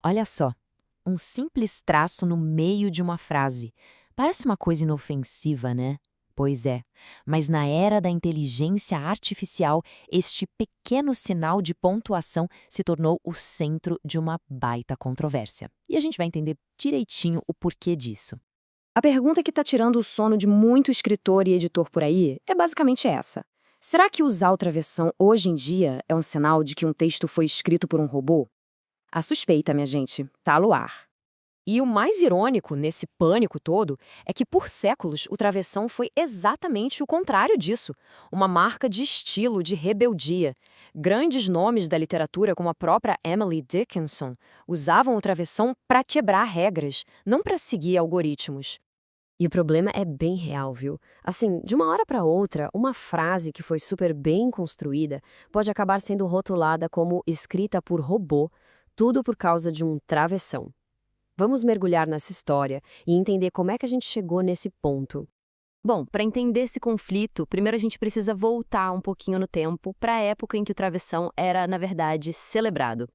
Olha só, um simples traço no meio de uma frase. Parece uma coisa inofensiva, né? Pois é, mas na era da inteligência artificial, este pequeno sinal de pontuação se tornou o centro de uma baita controvérsia. E a gente vai entender direitinho o porquê disso. A pergunta que está tirando o sono de muito escritor e editor por aí é basicamente essa. Será que usar o travessão hoje em dia é um sinal de que um texto foi escrito por um robô? A suspeita, minha gente, tá no ar. E o mais irônico nesse pânico todo é que, por séculos, o travessão foi exatamente o contrário disso, uma marca de estilo, de rebeldia. Grandes nomes da literatura, como a própria Emily Dickinson, usavam o travessão para quebrar regras, não para seguir algoritmos. E o problema é bem real, viu? Assim, de uma hora para outra, uma frase que foi super bem construída pode acabar sendo rotulada como escrita por robô, tudo por causa de um travessão. Vamos mergulhar nessa história e entender como é que a gente chegou nesse ponto. Bom, para entender esse conflito, primeiro a gente precisa voltar um pouquinho no tempo para a época em que o travessão era, na verdade, celebrado.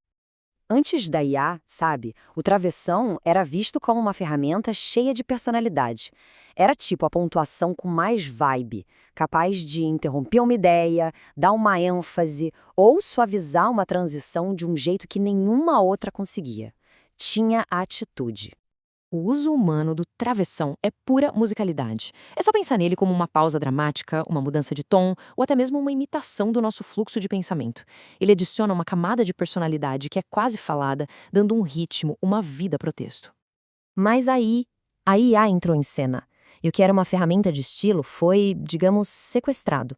Antes da IA, sabe, o travessão era visto como uma ferramenta cheia de personalidade. Era tipo a pontuação com mais vibe, capaz de interromper uma ideia, dar uma ênfase ou suavizar uma transição de um jeito que nenhuma outra conseguia. Tinha atitude. O uso humano do travessão é pura musicalidade. É só pensar nele como uma pausa dramática, uma mudança de tom ou até mesmo uma imitação do nosso fluxo de pensamento. Ele adiciona uma camada de personalidade que é quase falada, dando um ritmo, uma vida pro texto. Mas aí, a IA entrou em cena. E o que era uma ferramenta de estilo foi, digamos, sequestrado.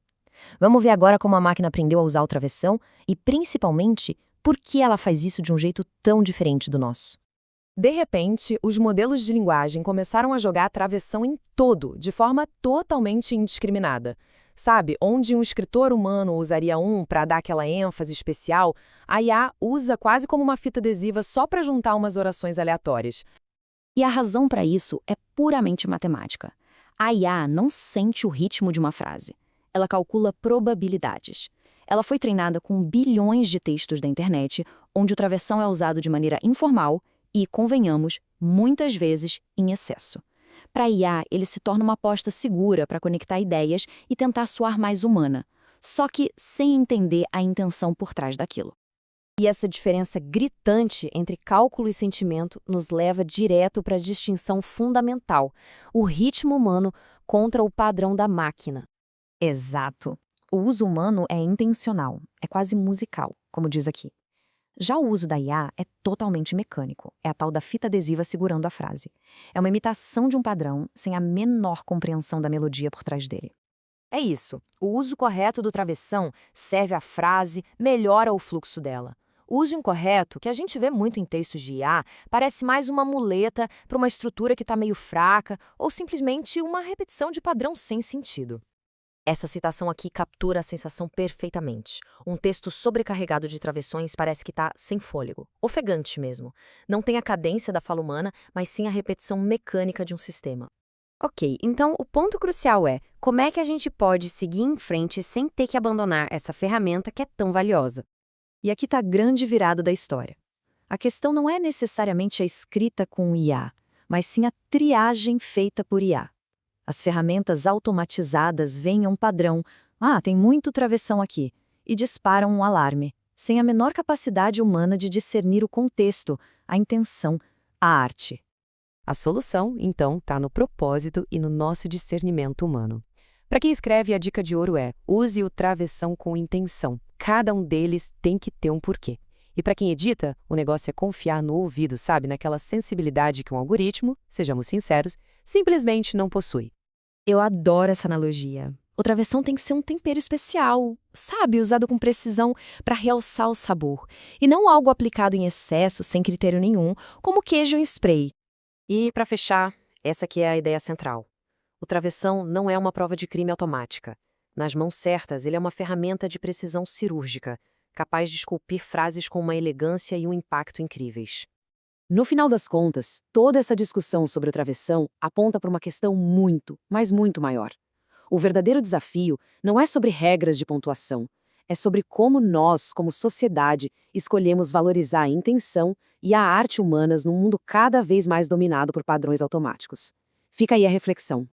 Vamos ver agora como a máquina aprendeu a usar o travessão e, principalmente, por que ela faz isso de um jeito tão diferente do nosso. De repente, os modelos de linguagem começaram a jogar travessão em todo, de forma totalmente indiscriminada. Sabe, onde um escritor humano usaria um para dar aquela ênfase especial, a IA usa quase como uma fita adesiva só para juntar umas orações aleatórias. E a razão para isso é puramente matemática. A IA não sente o ritmo de uma frase. Ela calcula probabilidades. Ela foi treinada com bilhões de textos da internet, onde o travessão é usado de maneira informal e, convenhamos, muitas vezes em excesso. Para a IA, ele se torna uma aposta segura para conectar ideias e tentar soar mais humana, só que sem entender a intenção por trás daquilo. E essa diferença gritante entre cálculo e sentimento nos leva direto para a distinção fundamental: o ritmo humano contra o padrão da máquina. Exato. O uso humano é intencional, é quase musical, como diz aqui. Já o uso da IA é totalmente mecânico, é a tal da fita adesiva segurando a frase. É uma imitação de um padrão sem a menor compreensão da melodia por trás dele. É isso. O uso correto do travessão serve à frase, melhora o fluxo dela. O uso incorreto, que a gente vê muito em textos de IA, parece mais uma muleta para uma estrutura que está meio fraca ou simplesmente uma repetição de padrão sem sentido. Essa citação aqui captura a sensação perfeitamente. Um texto sobrecarregado de travessões parece que está sem fôlego, ofegante mesmo. Não tem a cadência da fala humana, mas sim a repetição mecânica de um sistema. Ok, então o ponto crucial é como é que a gente pode seguir em frente sem ter que abandonar essa ferramenta que é tão valiosa. E aqui está a grande virada da história. A questão não é necessariamente a escrita com IA, mas sim a triagem feita por IA. As ferramentas automatizadas veem um padrão, tem muito travessão aqui, e disparam um alarme, sem a menor capacidade humana de discernir o contexto, a intenção, a arte. A solução, então, está no propósito e no nosso discernimento humano. Para quem escreve, a dica de ouro é: use o travessão com intenção. Cada um deles tem que ter um porquê. E para quem edita, o negócio é confiar no ouvido, sabe? Naquela sensibilidade que um algoritmo, sejamos sinceros, simplesmente não possui. Eu adoro essa analogia. O travessão tem que ser um tempero especial, sabe? Usado com precisão para realçar o sabor. E não algo aplicado em excesso, sem critério nenhum, como queijo em spray. E, para fechar, essa aqui é a ideia central. O travessão não é uma prova de crime automática. Nas mãos certas, ele é uma ferramenta de precisão cirúrgica, capaz de esculpir frases com uma elegância e um impacto incríveis. No final das contas, toda essa discussão sobre o travessão aponta para uma questão muito, mas muito maior. O verdadeiro desafio não é sobre regras de pontuação, É sobre como nós, como sociedade, escolhemos valorizar a intenção e a arte humanas num mundo cada vez mais dominado por padrões automáticos. Fica aí a reflexão.